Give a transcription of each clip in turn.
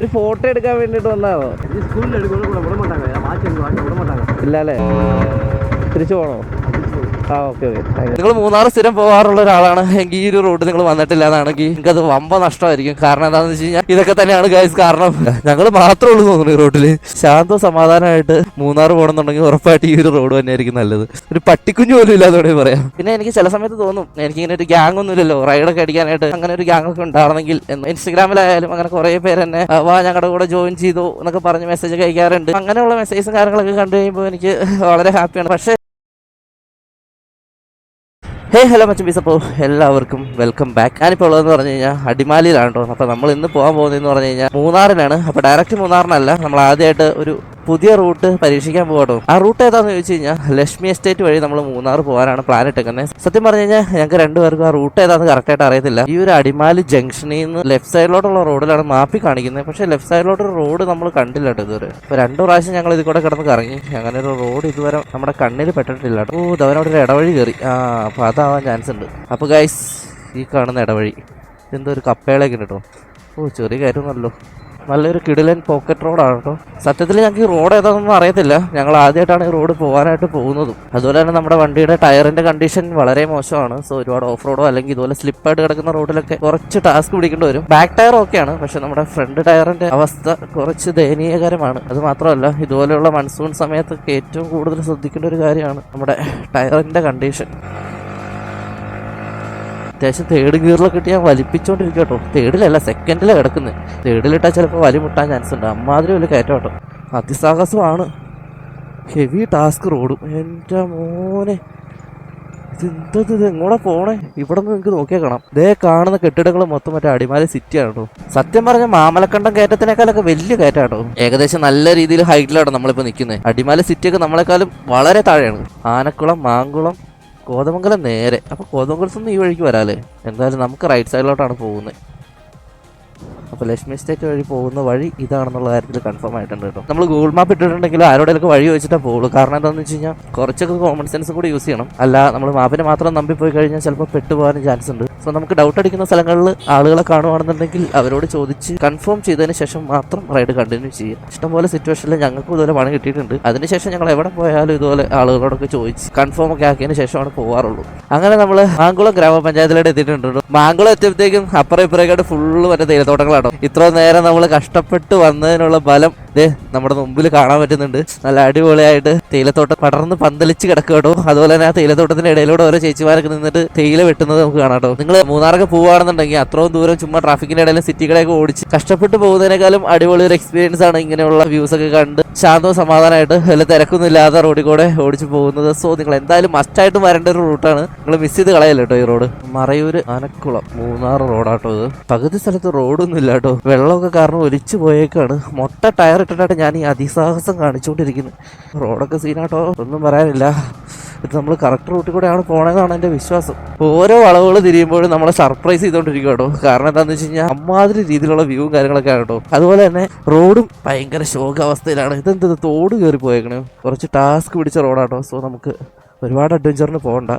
ഒരു ഫോട്ടോ എടുക്കാൻ വേണ്ടിട്ട് വന്നാണോ? ഇല്ല അല്ലേ? തിരിച്ചു പോണോ? ആ ഓക്കെ ഓക്കെ. നിങ്ങൾ മൂന്നാർ സ്ഥിരം പോകാറുള്ള ഒരാളാണ് എങ്കിൽ ഈ ഒരു റൂട്ട് നിങ്ങൾ വന്നിട്ടില്ല എന്നാണെങ്കിൽ നിങ്ങൾക്ക് അത് വമ്പ നഷ്ടമായിരിക്കും. കാരണം എന്താണെന്ന് വെച്ച് കഴിഞ്ഞാൽ ഇതൊക്കെ തന്നെയാണ് ഗൈസ്. കാരണം ഞങ്ങൾ മാത്രമേ ഉള്ളൂ തോന്നുന്നു ഈ റൂട്ടിൽ. ശാന്തവും സമാധാനമായിട്ട് മൂന്നാർ പോകണമെന്നുണ്ടെങ്കിൽ ഉറപ്പായിട്ട് ഈ ഒരു റോഡ് തന്നെയായിരിക്കും നല്ലത്. ഒരു പട്ടിക്കുഞ്ഞു പോലും ഇല്ലാത്തോടെ പറയാം. പിന്നെ എനിക്ക് ചില സമയത്ത് തോന്നും എനിക്കിങ്ങനെ ഒരു ഗ്യാങ് ഒന്നും ഇല്ലല്ലോ റൈഡൊക്കെ അടിക്കാനായിട്ട്. അങ്ങനെ ഒരു ഗ്യാങ് ഒക്കെ ഉണ്ടായിരുന്നെങ്കിൽ ഇൻസ്റ്റഗ്രാമിലായാലും അങ്ങനെ കുറെ പേര് തന്നെ വാ ഞങ്ങളുടെ കൂടെ ജോയിൻ ചെയ്തു എന്നൊക്കെ പറഞ്ഞ് മെസ്സേജ് അയക്കാറുണ്ട്. അങ്ങനെയുള്ള മെസ്സേജും കാര്യങ്ങളൊക്കെ കണ്ടു കഴിയുമ്പോൾ എനിക്ക് വളരെ ഹാപ്പിയാണ്. പക്ഷേ ഹലോ മച്ചമ്പീസ്, അപ്പോൾ എല്ലാവർക്കും വെൽക്കം ബാക്ക്. ഞാനിപ്പോൾ ഉള്ളതെന്ന് പറഞ്ഞു കഴിഞ്ഞാൽ അടിമാലിയിലാണ് കേട്ടോ. അപ്പോൾ നമ്മൾ ഇന്ന് പോകാൻ പോകുന്നതെന്ന് പറഞ്ഞു കഴിഞ്ഞാൽ മൂന്നാറിനാണ്. അപ്പോൾ ഡയറക്റ്റ് മൂന്നാറിനല്ല, നമ്മൾ ആദ്യമായിട്ട് ഒരു പുതിയ റൂട്ട് പരീക്ഷിക്കാൻ പോകട്ടോ. ആ റൂട്ട് ഏതാണെന്ന് ചോദിച്ചു കഴിഞ്ഞാൽ ലക്ഷ്മി എസ്റ്റേറ്റ് വഴി നമ്മൾ മൂന്നാർ പോകാനാണ് പ്ലാൻ ഇട്ടേക്കുന്നത്. സത്യം പറഞ്ഞു കഴിഞ്ഞാൽ ഞങ്ങൾക്ക് രണ്ടുപേർക്കും ആ റൂട്ട് ഏതാണെന്ന് കറക്റ്റായിട്ട് അറിയത്തില്ല. ഈ ഒരു അടിമാലി ജംഗ്ഷനിൽ നിന്ന് ലെഫ്റ്റ് സൈഡിലോട്ടുള്ള റോഡിലാണ് മാപ്പി കാണിക്കുന്നത്. പക്ഷേ ലെഫ്റ്റ് സൈഡിലോട്ടൊരു റോഡ് നമ്മൾ കണ്ടില്ല കേട്ടോ ഇതുവരെ. അപ്പോൾ 2 പ്രാവശ്യം ഞങ്ങൾ ഇതിൽ കൂടെ കിടന്ന് കറങ്ങി. അങ്ങനെ ഒരു റോഡ് ഇതുവരെ നമ്മുടെ കണ്ണിൽ പെട്ടിട്ടില്ല കേട്ടോ. ഇതവനോട് ഒരു ഇടവഴി കയറി. അപ്പോൾ അതാവാൻ ചാൻസ് ഉണ്ട്. അപ്പോൾ ഗൈസ്, ഈ കാണുന്ന ഇടവഴി എന്തോ ഒരു കപ്പേളൊക്കെ ഉണ്ട് കേട്ടോ. ചെറിയ കാര്യമൊന്നുമല്ലോ. നല്ലൊരു കിടിലൻ പോക്കറ്റ് റോഡാണ് കേട്ടോ. സത്യത്തിൽ ഞങ്ങൾക്ക് ഈ റോഡ് ഏതാണെന്നൊന്നും അറിയത്തില്ല. ഞങ്ങൾ ആദ്യമായിട്ടാണ് ഈ റോഡ് പോകാനായിട്ട് പോകുന്നതും. അതുപോലെ തന്നെ നമ്മുടെ വണ്ടിയുടെ ടയറിന്റെ കണ്ടീഷൻ വളരെ മോശമാണ്. സോ ഒരുപാട് ഓഫ് റോഡോ അല്ലെങ്കിൽ ഇതുപോലെ സ്ലിപ്പായിട്ട് കിടക്കുന്ന റോഡിലൊക്കെ കുറച്ച് ടാസ്ക് പിടിക്കേണ്ടി വരും. ബാക്ക് ടയർ ഓക്കെയാണ്, പക്ഷെ നമ്മുടെ ഫ്രണ്ട് ടയറിന്റെ അവസ്ഥ കുറച്ച് ദയനീയകരമാണ്. അത് മാത്രമല്ല, ഇതുപോലെയുള്ള മൺസൂൺ സമയത്തൊക്കെ ഏറ്റവും കൂടുതൽ ശ്രദ്ധിക്കേണ്ട ഒരു കാര്യമാണ് നമ്മുടെ ടയറിന്റെ കണ്ടീഷൻ. അത്യാവശ്യം തേർഡ് ഗിയറിലൊക്കെ ഇട്ട് ഞാൻ വലിപ്പിച്ചോണ്ടിരിക്കും കേട്ടോ. തേർഡിലല്ല, സെക്കൻഡിലാണ് കിടക്കുന്നത്. തേർഡിലിട്ടാൽ ചിലപ്പോൾ വലി മുട്ടാൻ ചാൻസ് ഉണ്ട്. അമ്മാതിരി വലിയ കയറ്റം കേട്ടോ. അതിസാഹസമാണ്. ഹെവി ടാസ്ക് റോഡും. എൻ്റെ മോനെ, ഇത് എങ്ങോടെ പോണേ? ഇവിടെ നിന്ന് നിങ്ങൾക്ക് നോക്കിയാൽ കാണാം. ഇതേ കാണുന്ന കെട്ടിടങ്ങൾ മൊത്തം മറ്റേ അടിമാലി സിറ്റിയാണ് കേട്ടോ. സത്യം പറഞ്ഞ മാമലക്കണ്ടം കയറ്റത്തിനേക്കാളൊക്കെ വലിയ കയറ്റം കേട്ടോ. ഏകദേശം നല്ല രീതിയിൽ ഹൈറ്റിലാണ് നമ്മളിപ്പോൾ നിൽക്കുന്നത്. അടിമാലി സിറ്റിയൊക്കെ നമ്മളെക്കാളും വളരെ താഴെയാണ്. ആനക്കുളം, മാങ്കുളം, കോതമംഗലം നേരെ. അപ്പോൾ കോതമംഗലത്ത് നിന്ന് ഈ വഴിക്ക് വരാല്ലേ. എന്തായാലും നമുക്ക് റൈറ്റ് സൈഡിലോട്ടാണ് പോകുന്നത്. അപ്പോൾ ലക്ഷ്മി എസ്റ്റേറ്റ് വഴി പോകുന്ന വഴി ഇതാണെന്നുള്ള കാര്യത്തിൽ കൺഫേം ആയിട്ടുണ്ട് കേട്ടോ. നമ്മൾ ഗൂഗിൾ മാപ്പ് ഇട്ടിട്ടുണ്ടെങ്കിൽ ആരോടെയൊക്കെ വഴി വെച്ചിട്ടേ പോകുള്ളൂ. കാരണം എന്താണെന്ന് വെച്ച് കഴിഞ്ഞാൽ കുറച്ചൊക്കെ കോമൺ സെൻസ് കൂടി യൂസ് ചെയ്യണം. അല്ല നമ്മൾ മാപ്പിനെ മാത്രം നമ്പി പോയി കഴിഞ്ഞാൽ ചിലപ്പോൾ പെട്ടുപോകാനും ചാൻസ് ഉണ്ട്. സോ നമുക്ക് ഡൗട്ട് അടിക്കുന്ന സ്ഥലങ്ങളിൽ ആളുകളെ കാണുവാണെന്നുണ്ടെങ്കിൽ അവരോട് ചോദിച്ച് കൺഫേം ചെയ്തതിന് ശേഷം മാത്രം റൈഡ് കണ്ടിന്യൂ ചെയ്യുക. ഇഷ്ടംപോലെ സിറ്റുവേഷനിൽ ഞങ്ങൾക്കും ഇതുപോലെ പണി കിട്ടിയിട്ടുണ്ട്. അതിനുശേഷം ഞങ്ങൾ എവിടെ പോയാലും ഇതുപോലെ ആളുകളോടൊക്കെ ചോദിച്ച് കൺഫേം ഒക്കെ ആക്കിയതിന് ശേഷമാണ് പോകാറുള്ളൂ. അങ്ങനെ നമ്മൾ മാങ്കുളം ഗ്രാമപഞ്ചായത്തിലോട്ട് എത്തിയിട്ടുണ്ട്. മാങ്കുളം എത്തിയപ്പോഴത്തേക്കും അപ്പുറം ഇപ്പുറേക്കായിട്ട് ഫുള്ള് മറ്റേ തേയിലത്തോട്ടങ്ങളാണ്. ഇത്ര നേരം നമ്മൾ കഷ്ടപ്പെട്ട് വന്നതിനുള്ള ഫലം നമ്മുടെ മുമ്പിൽ കാണാൻ പറ്റുന്നുണ്ട്. നല്ല അടിപൊളിയായിട്ട് തേയിലത്തോട്ടം പടർന്ന് പന്തലിച്ച് കിടക്കുക കേട്ടോ. അതുപോലെ തന്നെ ആ തേയിലത്തോട്ടത്തിന്റെ ഇടയിലൂടെ ഓരോ ചേച്ചിമാരൊക്കെ നിന്നിട്ട് തേയില വെട്ടുന്നത് നമുക്ക് കാണാം കേട്ടോ. നിങ്ങൾ മൂന്നാറൊക്കെ പോവുകയാണെന്നുണ്ടെങ്കിൽ അത്രയും ദൂരം ചുമ്മാ ട്രാഫിക്കിന്റെ ഇടയിലും സിറ്റികളെയൊക്കെ ഓടിച്ച് കഷ്ടപ്പെട്ട് പോകുന്നതിനേക്കാളും അടിപൊളി ഒരു എക്സ്പീരിയൻസ് ആണ് ഇങ്ങനെയുള്ള വ്യൂസ് ഒക്കെ കണ്ട് ശാന്തവും സമാധാനമായിട്ട് വല്ല തിരക്കൊന്നും ഇല്ലാതെ റോഡിൽ കൂടെ ഓടിച്ച് പോകുന്നത്. സോ നിങ്ങൾ എന്തായാലും മസ്റ്റായിട്ടും വരേണ്ട ഒരു റൂട്ടാണ്. നിങ്ങൾ മിസ് ചെയ്ത് കളയല്ലോ കേട്ടോ ഈ റോഡ്. മറയൂര് ആനക്കുളം മൂന്നാർ റോഡാട്ടോ ഇത്. പകുതി സ്ഥലത്ത് റോഡൊന്നും ഇല്ല കേട്ടോ. വെള്ളമൊക്കെ കാരണം ഒലിച്ചു പോയേക്കാണ്. മൊട്ട ടയർ ഇട്ടിട്ടായിട്ട് ഞാൻ ഈ അതിസാഹസം കാണിച്ചുകൊണ്ടിരിക്കുന്നത്. റോഡൊക്കെ സീനാട്ടോ, ഒന്നും പറയാനില്ല. ഇത് നമ്മൾ കറക്റ്റ് റൂട്ടിൽ കൂടെയാണ് പോണതെന്നാണ് എൻ്റെ വിശ്വാസം. ഓരോ വളവുകൾ തിരിയുമ്പോഴും നമ്മളെ സർപ്രൈസ് ചെയ്തുകൊണ്ടിരിക്കും കേട്ടോ. കാരണം എന്താണെന്ന് വെച്ച് കഴിഞ്ഞാൽ അമ്മാതിരി രീതിയിലുള്ള വ്യൂവും കാര്യങ്ങളൊക്കെ ആണ് കേട്ടോ. അതുപോലെ തന്നെ റോഡും ഭയങ്കര ശോകാവസ്ഥയിലാണ്. ഇതെന്ത് തോട് കയറി പോയേക്കണേ. കുറച്ച് ടാസ്ക് പിടിച്ച റോഡാട്ടോ. സോ നമുക്ക് ഒരുപാട് അഡ്വഞ്ചറിന് പോകണ്ട.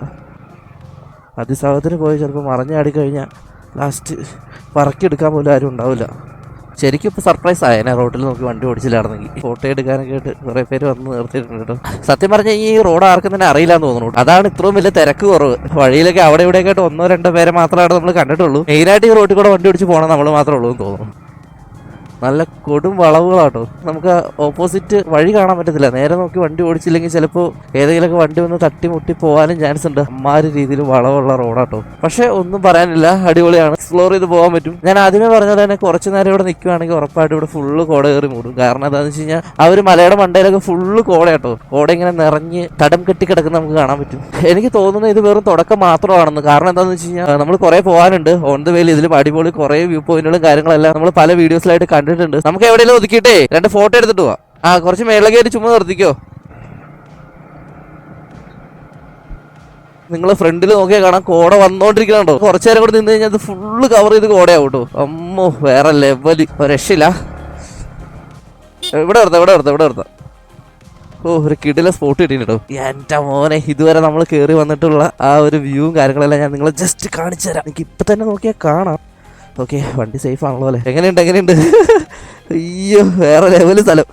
അതിസാഹത്തിന് പോയി ചിലപ്പോൾ മറിഞ്ഞാടി കഴിഞ്ഞാൽ ലാസ്റ്റ് പറക്കിയെടുക്കാൻ പോലും ആരും ഉണ്ടാവില്ല. ശരിക്കും ഇപ്പോൾ സർപ്രൈസ് ആയേനെ റോഡിൽ നോക്കി വണ്ടി ഓടിച്ചില്ലായിരുന്നെങ്കിൽ. ഫോട്ടോ എടുക്കാനൊക്കെ ആയിട്ട് കുറേ പേര് വന്ന് നിർത്തിയിട്ടുണ്ട് കേട്ടോ. സത്യം പറഞ്ഞാൽ ഈ റോഡ് ആർക്കും തന്നെ അറിയില്ലാന്ന് തോന്നുന്നു. അതാണ് ഇത്രയും വലിയ തിരക്ക് കുറവ്. വഴിയിലൊക്കെ അവിടെ ഇവിടെയൊക്കെ ആയിട്ട് 1-2 പേരെ മാത്രമാണ് നമ്മൾ കണ്ടിട്ടുള്ളൂ. മെയിനായിട്ട് ഈ റോഡിൽ കൂടെ വണ്ടി ഓടിച്ച് പോകണം നമ്മൾ മാത്രമേ ഉള്ളൂ എന്ന് തോന്നുന്നു. നല്ല കൊടും വളവുകളാട്ടോ. നമുക്ക് ഓപ്പോസിറ്റ് വഴി കാണാൻ പറ്റത്തില്ല. നേരെ നോക്കി വണ്ടി ഓടിച്ചില്ലെങ്കിൽ ചിലപ്പോൾ ഏതെങ്കിലുമൊക്കെ വണ്ടി ഒന്ന് തട്ടി മുട്ടി പോകാനും ചാൻസ് ഉണ്ട്. അമ്മാതിരി രീതിയിൽ വളവുള്ള റോഡാട്ടോ. പക്ഷെ ഒന്നും പറയാനില്ല, അടിപൊളിയാണ്. എക്സ്പ്ലോർ ചെയ്ത് പോകാൻ പറ്റും. ഞാൻ ആദ്യമേ പറഞ്ഞത് തന്നെ കുറച്ച് നേരം ഇവിടെ നിൽക്കുകയാണെങ്കിൽ ഉറപ്പായിട്ട് ഇവിടെ ഫുള്ള് കോട കയറി മൂടും. കാരണം എന്താണെന്ന് വെച്ച് കഴിഞ്ഞാൽ ആ ഒരു മലയുടെ മണ്ടയിലൊക്കെ ഫുള്ള് കോടയാട്ടോ. കോട ഇങ്ങനെ നിറഞ്ഞ് തടം കെട്ടി കിടക്കുന്ന നമുക്ക് കാണാൻ പറ്റും. എനിക്ക് തോന്നുന്നത് ഇത് വെറും തുടക്കം മാത്രമാണെന്ന്. കാരണം എന്താണെന്ന് വെച്ച് കഴിഞ്ഞാൽ നമ്മൾ കുറേ പോകാനുണ്ട്. ഓൺ ദ വേയിൽ ഇതിലും അടിപൊളി കുറേ വ്യൂ പോയിന്റുകളും കാര്യങ്ങളെല്ലാം നമ്മൾ പല വീഡിയോസിലായിട്ട് കണ്ടിട്ടുണ്ട്. നമുക്ക് എവിടെയെങ്കിലും ഒതുക്കിയിട്ടേ 2 ഫോട്ടോ എടുത്തിട്ട് പോവാം. കുറച്ച് മേളകേരി ചുമ്മാ നിർത്തിക്കോ. നിങ്ങൾ ഫ്രണ്ടിൽ നോക്കിയാൽ കാണാം കോട വന്നോണ്ടിരിക്കണോ. കുറച്ചു നേരം കൂടെ നിന്ന് കഴിഞ്ഞാൽ അത് ഫുള്ള് കവർ ചെയ്ത് കോടയാവും കേട്ടോ. അമ്മോ, വേറെ ലെവല്. രക്ഷയില്ല. ഇവിടെ നിർത്താം. ഒരു കിടില സ്പോട്ട് കിട്ടിട്ടോ. എൻ്റെ മോനെ, ഇതുവരെ നമ്മൾ കയറി വന്നിട്ടുള്ള ആ ഒരു വ്യൂവും കാര്യങ്ങളെല്ലാം ഞാൻ നിങ്ങളെ ജസ്റ്റ് കാണിച്ചു തരാം. എനിക്ക് ഇപ്പം തന്നെ നോക്കിയാൽ കാണാം. ഓക്കെ, വണ്ടി സേഫ് ആണല്ലോ അല്ലേ? എങ്ങനെയുണ്ട്? അയ്യോ, വേറെ ലെവല് സ്ഥലം.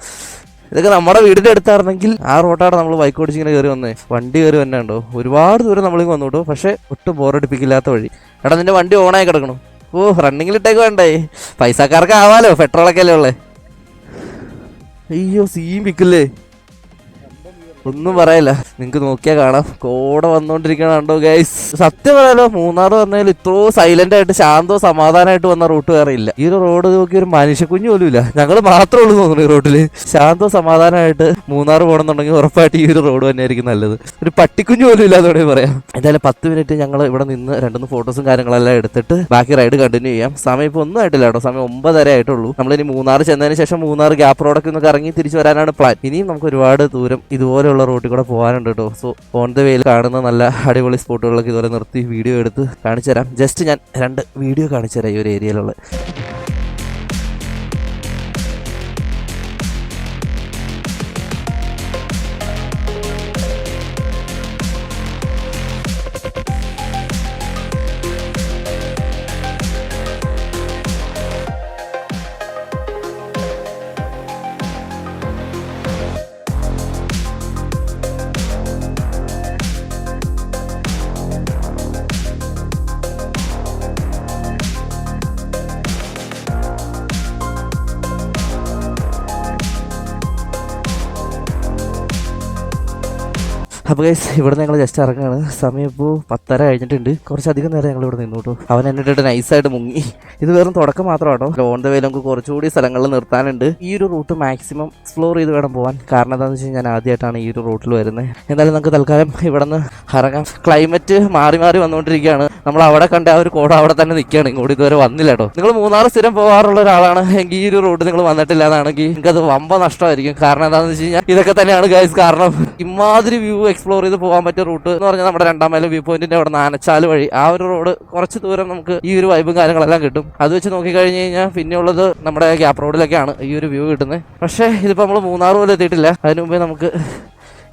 ഇതൊക്കെ നമ്മുടെ വീടിൻ്റെ അടുത്തായിരുന്നെങ്കിൽ ആ റോട്ടാണ് നമ്മൾ ബൈക്ക് ഓടിച്ചിങ്ങനെ കയറി വന്നേ. വണ്ടി കയറി തന്നെ ഉണ്ടോ, ഒരുപാട് ദൂരം നമ്മളിങ്ങ് വന്നു കേട്ടോ. പക്ഷേ ഒട്ടും ബോറടിപ്പിക്കില്ലാത്ത വഴി. എടാ, നിന്റെ വണ്ടി ഓണായി കിടക്കണു. ഓ, റണ്ണിങ്ങിലിട്ടേക്ക് വേണ്ടേ? പൈസക്കാർക്ക് ആവാലോ, പെട്രോളൊക്കെ അല്ലേ ഉള്ളേ. അയ്യോ, സീൻ പിക്കില്ലേ, ഒന്നും പറയല്ല. നിങ്ങൾക്ക് നോക്കിയാൽ കാണാം, കോട വന്നോണ്ടിരിക്കണോ ഗൈസ്. സത്യം പറയാലോ, മൂന്നാർ പറഞ്ഞാൽ ഇത്രയോ സൈലന്റ് ആയിട്ട് ശാന്തോ സമാധാനമായിട്ട് വന്ന റൂട്ട് വേറെ ഇല്ല. ഈ ഒരു റോഡ് നോക്കി ഒരു മനുഷ്യ കുഞ്ഞു പോലും ഇല്ല. ഞങ്ങൾ മാത്രമേ ഉള്ളൂ തോന്നുന്നു ഈ റോഡില്. ശാന്തോ സമാധാനമായിട്ട് മൂന്നാർ പോകണമെന്നുണ്ടെങ്കിൽ ഉറപ്പായിട്ട് ഈ ഒരു റോഡ് തന്നെയായിരിക്കും നല്ലത്. ഒരു പട്ടിക്കുഞ്ഞു പോലും ഇല്ല എന്ന് പറയാം. എന്തായാലും 10 മിനിറ്റ് ഞങ്ങൾ ഇവിടെ നിന്ന് 2-3 ഫോട്ടോസും കാര്യങ്ങളെല്ലാം എടുത്തിട്ട് ബാക്കി റൈഡ് കണ്ടിന്യൂ ചെയ്യാം. സമയം ഇപ്പോൾ ഒന്നും ആയിട്ടില്ല കേട്ടോ, സമയം 9:30 ആയിട്ടുള്ളൂ. നമ്മളിനി മൂന്നാർ ചെന്നതിന് ശേഷം മൂന്നാർ ഗ്യാപ്പ് റോഡൊക്കെ ഒന്ന് കറങ്ങി തിരിച്ചു വരാനാണ് പ്ലാൻ. ഇനിയും നമുക്ക് ഒരുപാട് ദൂരം ഇതുപോലെ റോട്ടിൽ കൂടെ പോകാനുണ്ട് കേട്ടോ. സോ ഓൺ ദ വേയിൽ കാണുന്ന നല്ല അടിപൊളി സ്പോട്ടുകളൊക്കെ ഇതുപോലെ നിർത്തി വീഡിയോ എടുത്ത് കാണിച്ചു തരാം. ജസ്റ്റ് ഞാൻ 2 വീഡിയോ കാണിച്ചു തരാം ഈ ഒരു ഏരിയയിലുള്ള. അപ്പോൾ ഗൈസ്, ഇവിടെ ഞങ്ങൾ ജസ്റ്റ് ഇറങ്ങുകയാണ്. സമയം ഇപ്പോൾ 10:30 കഴിഞ്ഞിട്ടുണ്ട്. കുറച്ചധികം നേരം ഞങ്ങൾ ഇവിടെ നിന്നു കേട്ടോ. അവൻ എന്നിട്ട് നൈസായിട്ട് മുങ്ങി. ഇത് വെറും തുടക്കം മാത്രമാണോ. ഓൺ ദ വേയിൽ നമുക്ക് കുറച്ചുകൂടി സ്ഥലങ്ങളിൽ നിർത്താനുണ്ട്. ഈ ഒരു റൂട്ട് മാക്സിമം എക്സ്പ്ലോർ ചെയ്ത് വേണം പോകാൻ. കാരണം എന്താണെന്ന് വെച്ച് കഴിഞ്ഞാൽ ഞാൻ ആദ്യമായിട്ടാണ് ഈ ഒരു റൂട്ടിൽ വരുന്നത്. എന്തായാലും നമുക്ക് തൽക്കാലം ഇവിടെ നിന്ന് ഇറങ്ങാം. ക്ലൈമറ്റ് മാറി വന്നുകൊണ്ടിരിക്കുകയാണ്. നമ്മൾ അവിടെ കണ്ട ആ ഒരു കോട അവിടെ തന്നെ നിൽക്കുകയാണ്. ഇങ്ങോട്ട് ഇതുവരെ വന്നില്ല കേട്ടോ. നിങ്ങൾ മൂന്നാർ സ്ഥിരം പോകാറുള്ള ഒരാളാണ് എങ്കിൽ ഈ ഒരു റൂട്ട് നിങ്ങൾ വന്നിട്ടില്ല എന്നാണെങ്കിൽ നിങ്ങൾക്കത് വമ്പ നഷ്ടമായിരിക്കും. കാരണം എന്താണെന്ന് വെച്ച് കഴിഞ്ഞാൽ ഇതൊക്കെ തന്നെയാണ് ഗൈസ് കാരണം. ഇമാതിരി വ്യൂ എക്സ്പ്ലോർ ചെയ്ത് പോകാൻ പറ്റിയ റൂട്ട് എന്ന് പറഞ്ഞാൽ നമ്മുടെ 2ാം മൈൽ വ്യൂ പോയിന്റിന്റെ അവിടെ ആനച്ചാൽ വഴി ആ ഒരു റോഡ് കുറച്ച് ദൂരം നമുക്ക് ഈ ഒരു വൈബും കാര്യങ്ങളെല്ലാം കിട്ടും. അത് വെച്ച് നോക്കിക്കഴിഞ്ഞ് കഴിഞ്ഞാൽ പിന്നെയുള്ളത് നമ്മുടെ ഗ്യാപ്പ് റോഡിലൊക്കെയാണ് ഈ ഒരു വ്യൂ കിട്ടുന്നത്. പക്ഷേ ഇതിപ്പോൾ നമ്മൾ മൂന്നാർ പോലും എത്തിയിട്ടില്ല. അതിന് മുമ്പേ നമുക്ക്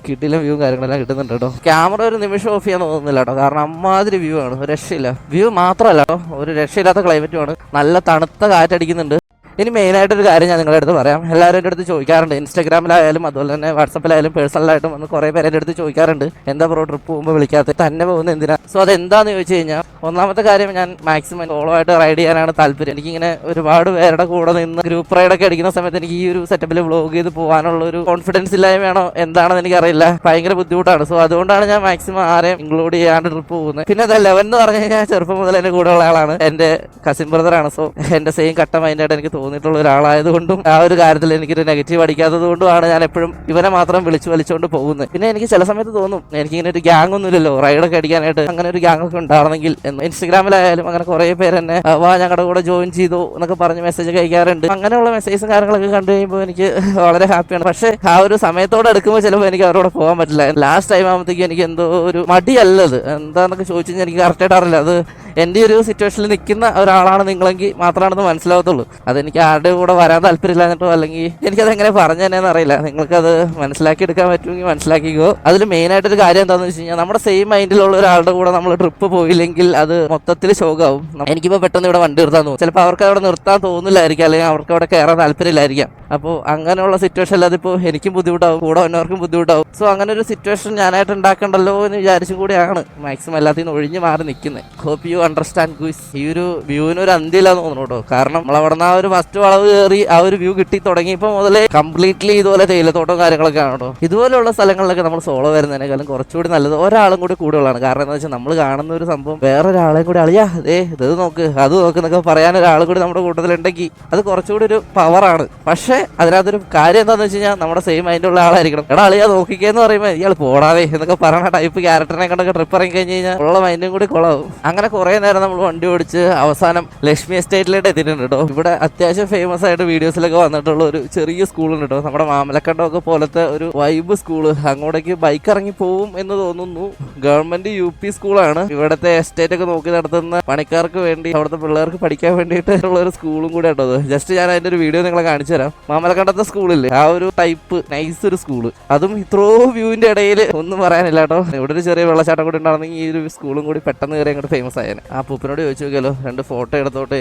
കിട്ടില്ല വ്യൂ കാര്യങ്ങളെല്ലാം കിട്ടുന്നുണ്ട് കേട്ടോ. ക്യാമറ ഒരു നിമിഷം ഓഫ് ചെയ്യാൻ തോന്നുന്നില്ല കേട്ടോ, കാരണം അമ്മാതിരി വ്യൂ ആണ്. ഒരു രക്ഷയില്ല. വ്യൂ മാത്രമല്ല കേട്ടോ, ഒരു രക്ഷയില്ലാത്ത ക്ലൈമറ്റുമാണ്. നല്ല തണുത്ത കാറ്റടിക്കുന്നുണ്ട്. ഇനി മെയിനായിട്ടൊരു കാര്യം ഞാൻ നിങ്ങളുടെ അടുത്ത് പറയാം. എല്ലാവരും എൻ്റെ അടുത്ത് ചോദിക്കാറുണ്ട്, ഇൻസ്റ്റാഗ്രാമിലായാലും അതുപോലെ തന്നെ വാട്സപ്പിലായാലും പേഴ്സണലായിട്ടും വന്ന് കുറേ പേര് എൻ്റെ അടുത്ത് ചോദിക്കാറുണ്ട്, എന്താ ബ്രോ ട്രിപ്പ് പോകുമ്പോൾ വിളിക്കാത്ത, തന്നെ പോകുന്നത് എന്തിനാ? സോ അതെന്താണെന്ന് ചോദിച്ചു കഴിഞ്ഞാൽ, ഒന്നാമത്തെ കാര്യം ഞാൻ മാക്സിമം സോളോ ആയിട്ട് റൈഡ് ചെയ്യാനാണ് താല്പര്യം. എനിക്കിങ്ങനെ ഒരുപാട് പേരുടെ കൂടെ നിന്ന് ഗ്രൂപ്പ് റൈഡൊക്കെ അടിക്കുന്ന സമയത്ത് എനിക്ക് ഈ ഒരു സെറ്റപ്പിൽ വ്ളോഗ് ചെയ്ത് പോകാനുള്ള ഒരു കോൺഫിഡൻസ് ഇല്ലായ്മയാണോ എന്താണെന്ന് എനിക്കറിയില്ല. ഭയങ്കര ബുദ്ധിമുട്ടാണ്. സോ അതുകൊണ്ടാണ് ഞാൻ മാക്സിമം ആരെയും ഇൻക്ലൂഡ് ചെയ്യാണ്ട് ട്രിപ്പ് പോകുന്നത്. പിന്നെ അത് 11 എന്ന് പറഞ്ഞു കഴിഞ്ഞാൽ ചെറുപ്പം മുതൽ എൻ്റെ കൂടെ ഉള്ള ആളാണ്, എൻ്റെ കസിൻ ബ്രദറാണ്. സോ എൻ്റെ സെയിം കട്ട മൈൻഡായിട്ട് എനിക്ക് തോന്നിയിട്ടുള്ള ഒരാളായതുകൊണ്ടും ആ ഒരു കാര്യത്തിൽ എനിക്കൊരു നെഗറ്റീവ് അടിക്കാത്തത് കൊണ്ടുമാണ് ഞാൻ എപ്പോഴും ഇവനെ മാത്രം വലിച്ചുകൊണ്ട് പോകുന്നത്. പിന്നെ എനിക്ക് ചില സമയത്ത് തോന്നും, എനിക്കിങ്ങനെ ഒരു ഗ്യാങ് ഒന്നുമില്ലല്ലോ റൈഡൊക്കെ അടിക്കാനായിട്ട്, അങ്ങനെ ഒരു ഗ്യാങ് ഒക്കെ ഉണ്ടായിരുന്നെങ്കിൽ എന്ന്. ഇൻസ്റ്റഗ്രാമിലായാലും അങ്ങനെ കുറേ പേര് തന്നെ വാ ഞങ്ങളുടെ കൂടെ ജോയിൻ ചെയ്തു എന്നൊക്കെ പറഞ്ഞ് മെസ്സേജ് അയക്കാറുണ്ട്. അങ്ങനെയുള്ള മെസ്സേജും കാര്യങ്ങളൊക്കെ കണ്ടു കഴിയുമ്പോൾ എനിക്ക് വളരെ ഹാപ്പിയാണ്. പക്ഷേ ആ ഒരു സമയത്തോടെ എടുക്കുമ്പോൾ ചിലപ്പോൾ എനിക്ക് അവരോട് പോകാൻ പറ്റില്ല. ലാസ്റ്റ് ടൈം ആകുമ്പോഴത്തേക്കും എനിക്ക് എന്തോ ഒരു മടിയല്ലത് എന്താണെന്നൊക്കെ ചോദിച്ചു കഴിഞ്ഞാൽ എനിക്ക് കറക്റ്റായിട്ട് അറിയില്ല. അത് എൻ്റെ ഒരു സിറ്റുവേഷനിൽ നിൽക്കുന്ന ഒരാളാണ് നിങ്ങളെങ്കിൽ മാത്രമാണെന്ന് മനസ്സിലാവത്തുള്ളൂ. അതെനിക്ക് ആരുടെ കൂടെ വരാൻ താല്പര്യമില്ല എന്നിട്ടോ അല്ലെങ്കിൽ എനിക്കതെങ്ങനെ പറഞ്ഞു തന്നെയെന്ന് അറിയില്ല. നിങ്ങൾക്കത് മനസ്സിലാക്കി എടുക്കാൻ പറ്റുമെങ്കിൽ മനസ്സിലാക്കിക്കോ. അതിൽ മെയിനായിട്ടൊരു കാര്യം എന്താണെന്ന് വെച്ച് കഴിഞ്ഞാൽ, നമ്മുടെ സെയിം മൈൻഡിലുള്ള ഒരാളുടെ കൂടെ നമ്മൾ ട്രിപ്പ് പോയില്ലെങ്കിൽ അത് മൊത്തത്തിൽ ശോകമാവും. എനിക്കിപ്പോൾ പെട്ടെന്ന് ഇവിടെ വണ്ടി നിർത്താൻ തോന്നും. ചിലപ്പോൾ അവർക്ക് അവിടെ നിർത്താൻ തോന്നില്ലായിരിക്കും, അല്ലെങ്കിൽ അവർക്ക് അവിടെ കയറാൻ താല്പര്യമില്ലായിരിക്കാം. അപ്പോൾ അങ്ങനെയുള്ള സിറ്റുവേഷനിൽ അതിപ്പോൾ എനിക്കും ബുദ്ധിമുട്ടാവും, കൂടെ വന്നവർക്കും ബുദ്ധിമുട്ടാവും. സോ അങ്ങനെ ഒരു സിറ്റുവേഷൻ ഞാനായിട്ട് ഉണ്ടാക്കണ്ടല്ലോ എന്ന് വിചാരിച്ചും കൂടിയാണ് മാക്സിമം എല്ലാത്തിൽ നിന്ന് ഒഴിഞ്ഞു മാറി നിൽക്കുന്നത്. Hope you understand guys. ഈ ഒരു വ്യൂവിന് ഒരു അന്ത്യമില്ലാന്ന് തോന്നുന്നു കേട്ടോ. കാരണം നമ്മൾ അവിടെ നിന്ന് ആ ഒരു ഫസ്റ്റ് വളവ് കയറി ആ ഒരു വ്യൂ കിട്ടി തുടങ്ങിയപ്പോൾ മുതലേ കംപ്ലീറ്റ്ലി ഇതുപോലെ തേയിലത്തോട്ടവും കാര്യങ്ങളൊക്കെ ആണ് കേട്ടോ. ഇതുപോലെയുള്ള സ്ഥലങ്ങളിലൊക്കെ നമ്മൾ സോളോ വരുന്നതിനേക്കാളും കുറച്ചുകൂടി നല്ലത് ഒരാളും കൂടി കൂടുതലാണ്. കാരണം എന്താ വെച്ചാൽ നമ്മൾ കാണുന്ന ഒരു സംഭവം വേറൊരാളെയും കൂടി അളിയാ ഇത് നോക്ക് അത് നോക്ക് എന്നൊക്കെ പറയാൻ ഒരാൾ കൂടി നമ്മുടെ കൂട്ടത്തിലുണ്ടെങ്കിൽ അത് കുറച്ചുകൂടി ഒരു പവറാണ്. പക്ഷേ അതിനകത്തൊരു കാര്യം എന്താണെന്ന് വെച്ച് കഴിഞ്ഞാൽ, നമ്മുടെ സെയിം മൈൻഡുള്ള ആളായിരിക്കണം. എടാ അളിയാ നോക്കിക്കേന്ന് പറയുമ്പോൾ ഇയാൾ പോടാവേ എന്നൊക്കെ പറയുന്ന ടൈപ്പ് ക്യാരക്ടറിനെ കണ്ടൊക്കെ ട്രിപ്പ് ഇറങ്ങി കഴിഞ്ഞ് കഴിഞ്ഞാൽ ഉള്ള മൈൻഡും കൂടി കുളവും. അങ്ങനെ കുറേ നേരം നമ്മൾ വണ്ടി ഓടിച്ച് അവസാനം ലക്ഷ്മി എസ്റ്റേറ്റിലോട്ട് എത്തിയിട്ടുണ്ട് കേട്ടോ. ഇവിടെ അത്യാവശ്യം ഫേമസ് ആയിട്ട് വീഡിയോസിലൊക്കെ വന്നിട്ടുള്ള ഒരു ചെറിയ സ്കൂളുണ്ട് കേട്ടോ. നമ്മുടെ മാമലക്കണ്ടമൊക്കെ പോലത്തെ ഒരു വൈബ് സ്കൂള്. അങ്ങോട്ടേക്ക് ബൈക്ക് ഇറങ്ങി പോവും എന്ന് തോന്നുന്നു. ഗവൺമെന്റ് UP സ്കൂളാണ്. ഇവിടുത്തെ എസ്റ്റേറ്റ് ഒക്കെ നോക്കി നടത്തുന്ന പണിക്കാർക്ക് വേണ്ടി, അവിടുത്തെ പിള്ളേർക്ക് പഠിക്കാൻ വേണ്ടിയിട്ടുള്ള ഒരു സ്കൂളും കൂടെ കേട്ടോ. ജസ്റ്റ് ഞാൻ അതിന്റെ ഒരു വീഡിയോ നിങ്ങളെ കാണിച്ചു തരാം. മാമലക്കണ്ടത്തെ സ്കൂളില്ലേ, ആ ഒരു ടൈപ്പ് നൈസ് ഒരു സ്കൂള്. അതും ഇത്രോ വ്യൂവിന്റെ ഇടയിൽ ഒന്നും പറയാനില്ല കേട്ടോ. ഇവിടെ ഒരു ചെറിയ വെള്ളച്ചാട്ടം കൂടി ഉണ്ടായിരുന്നെങ്കിൽ ഈ ഒരു സ്കൂളും കൂടി പെട്ടെന്ന് കയറി അങ്ങോട്ട് ഫേമസ് ആയേനെ. അങ്ങനെ. ആ പൂപ്പനോട് ചോദിച്ചു നോക്കിയാലോ, 2 ഫോട്ടോ എടുത്തോട്ടെ.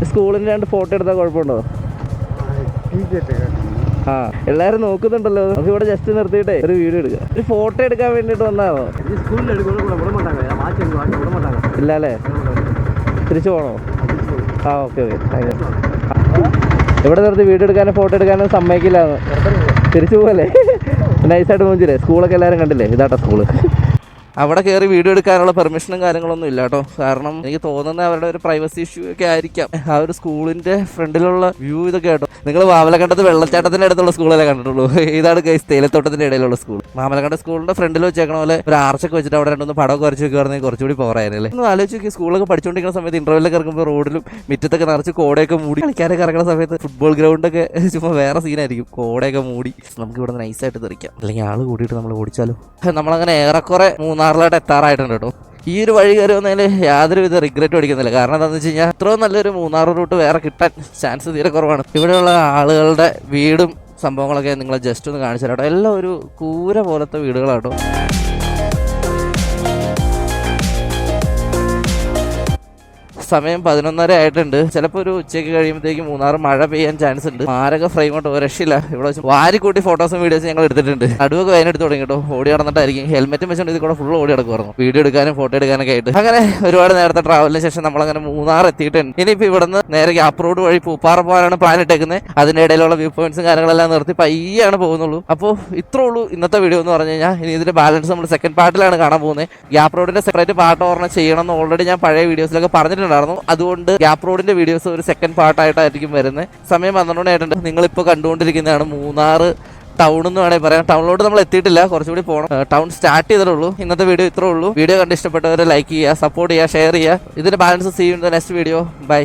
സ്കൂളിൻ്റെ 2 ഫോട്ടോ എടുത്താൽ കുഴപ്പമുണ്ടോ? ആ, എല്ലാരും നോക്കുന്നുണ്ടല്ലോ. നമുക്ക് ഇവിടെ ജസ്റ്റ് നിർത്തിയിട്ടേ ഒരു വീഡിയോ എടുക്കാം. ഒരു ഫോട്ടോ എടുക്കാൻ വേണ്ടിട്ട് വന്നാണോ? ഇല്ല അല്ലേ? തിരിച്ചു പോകണോ? ആ, ഓക്കെ ഓക്കെ. ഇവിടെ നിർത്തി വീഡിയോ എടുക്കാനും ഫോട്ടോ എടുക്കാനും സമ്മതിക്കില്ലാന്ന്. തിരിച്ചു പോകല്ലേ? നൈസായിട്ട് പോയില്ലേ? സ്കൂളൊക്കെ എല്ലാവരും കണ്ടില്ലേ? ഇതാട്ടോ സ്കൂള്. അവിടെ കയറി വീഡിയോ എടുക്കാനുള്ള പെർമിഷനും കാര്യങ്ങളൊന്നും ഇല്ല കേട്ടോ. കാരണം എനിക്ക് തോന്നുന്നത് അവരുടെ ഒരു പ്രൈവസി ഇഷ്യൂ ഒക്കെ ആയിരിക്കാം. ആ ഒരു സ്കൂളിന്റെ ഫ്രണ്ടിലുള്ള വ്യൂ ഇതൊക്കെ കേട്ടോ. നിങ്ങൾ മാമലക്കണ്ടത്ത് വെള്ളച്ചാട്ടത്തിന്റെ അടുത്തുള്ള സ്കൂളല്ലേ കണ്ടിട്ടുള്ളൂ. ഇതാണ് ഗൈസ് തേയിലത്തോട്ടത്തിന്റെ ഇടയിലുള്ള സ്കൂൾ. മാമലക്കണ്ട സ്കൂളിന്റെ ഫ്രണ്ടിൽ വെച്ചേക്കണ പോലെ ഒരു ആർച്ചൊക്കെ വെച്ചിട്ട് അവിടെ 2-3 പടമൊക്കെ വരച്ച് വെക്കുകയാണെങ്കിൽ കുറച്ചുകൂടി പോരായിരുന്നല്ലേ. ഒന്ന് ആലോചിച്ച് നോക്കി, സ്കൂളൊക്കെ പഠിച്ചുകൊണ്ടിരിക്കുന്ന സമയത്ത് ഇന്റർവെല്ലൊക്കെ ഇറങ്ങുമ്പോൾ റോഡിലും മുറ്റത്തൊക്കെ നിറച്ച് കോടയൊക്കെ മൂടി കളിക്കാനൊക്കെ ഇറങ്ങുന്ന സമയത്ത് ഫുട്ബോൾ ഗ്രൗണ്ടൊക്കെ ചുമ്മാ വേറെ സീനായിരിക്കും. കോടയൊക്കെ മൂടി നമുക്ക് ഇവിടെ നൈസായിട്ട് തെറിക്കാം. അല്ലെങ്കിൽ ആള് കൂടിയിട്ട് നമ്മൾ ഓടിച്ചാലോ. നമ്മളങ്ങനെ ഏറെക്കുറെ മൂന്നാറിലോട്ട് എത്താറായിട്ടുണ്ട് കേട്ടോ. ഈ ഒരു വഴി കയറി വന്നതിൽ യാതൊരുവിധ റിഗ്രറ്റും അടിക്കുന്നില്ല. കാരണം എന്താണെന്ന് വെച്ച് കഴിഞ്ഞാൽ ഇത്രയും നല്ലൊരു മൂന്നാർ റൂട്ട് വേറെ കിട്ടാൻ ചാൻസ് തീരെ കുറവാണ്. ഇവിടെയുള്ള ആളുകളുടെ വീടും സംഭവങ്ങളൊക്കെ നിങ്ങളെ ജസ്റ്റ് ഒന്ന് കാണിച്ചു തരാം കേട്ടോ. എല്ലാം ഒരു കൂര പോലത്തെ വീടുകളാട്ടോ. സമയം 11:30 ആയിട്ടുണ്ട്. ചിലപ്പോൾ ഒരു ഉച്ചയ്ക്ക് കഴിയുമ്പോഴത്തേക്ക് മൂന്നാർ മഴ പെയ്യാൻ ചാൻസ് ഉണ്ട്. മാരക ഫ്രെയിം കൊണ്ട് രക്ഷയില്ല. ഇവിടെ വെച്ച് വാരിക്കൂട്ടി ഫോട്ടോസും വീഡിയോസും ഞങ്ങൾ എടുത്തിട്ടുണ്ട്. നടുവൊക്കെ വയനെടുത്ത് തുടങ്ങി കേട്ടോ. ഓടി നടന്നിട്ടായിരിക്കും. ഹെൽമെറ്റും വെച്ചുകൊണ്ട് ഇതിൽ കൂടെ ഫുൾ ഓടി നടക്കുമായിരുന്നു, വീഡിയോ എടുക്കാനും ഫോട്ടോ എടുക്കാനൊക്കെ ആയിട്ട്. അങ്ങനെ ഒരുപാട് നേരത്തെ ട്രാവലിന് ശേഷം നമ്മളങ്ങനെ മൂന്നാർ എത്തിയിട്ടുണ്ട്. ഇനിയിപ്പോൾ ഇവിടുന്ന് നേരെ ഗ്യാപ്പ് റോഡ് വഴി പൂപ്പാറ പോകാനാണ് പ്ലാൻ ഇട്ടേക്കുന്നത്. അതിൻ്റെ ഇടയിലുള്ള വ്യൂ പോയിന്റ്സും കാര്യങ്ങളെല്ലാം നിർത്തി പയ്യാണ് പോകുന്നുള്ളൂ. അപ്പോൾ ഇത്രേ ഉള്ളൂ ഇന്നത്തെ വീഡിയോ എന്ന് പറഞ്ഞു കഴിഞ്ഞാൽ. ഇനി ഇതിന്റെ ബാലൻസ് നമ്മൾ സെക്കൻഡ് പാർട്ടിലാണ് കാണാൻ പോകുന്നത്. ഗ്യാപ്പ് റോഡിന്റെ സെപ്പറേറ്റ് പാർട്ട് ഓർമ്മ ചെയ്യണം എന്ന് ഓൾറെഡി ഞാൻ പഴയ വീഡിയോസിലൊക്കെ പറഞ്ഞിട്ടുണ്ടായിരുന്നു. അതുകൊണ്ട് ഗ്യാപ്പ് റോഡിന്റെ വീഡിയോസ് ഒരു സെക്കൻഡ് പാർട്ടായിട്ടായിരിക്കും വരുന്നത്. സമയം 12 ആയിട്ടുണ്ട്. നിങ്ങളിപ്പോൾ കണ്ടുകൊണ്ടിരിക്കുന്നതാണ് മൂന്നാർ ടൗൺ എന്ന് വേണമെങ്കിൽ പറയാം. ടൗണിലോട്ട് നമ്മൾ എത്തിയിട്ടില്ല, കുറച്ചുകൂടി പോകണം. ടൗൺ സ്റ്റാർട്ട് ചെയ്തിട്ടുള്ളൂ. ഇന്നത്തെ വീഡിയോ ഇത്രേ ഉള്ളൂ. വീഡിയോ കണ്ട് ഇഷ്ടപ്പെട്ടവരെ ലൈക്ക് ചെയ്യുക, സപ്പോർട്ട് ചെയ്യുക, ഷെയർ ചെയ്യുക. ഇതിന്റെ balance see in the next video. By.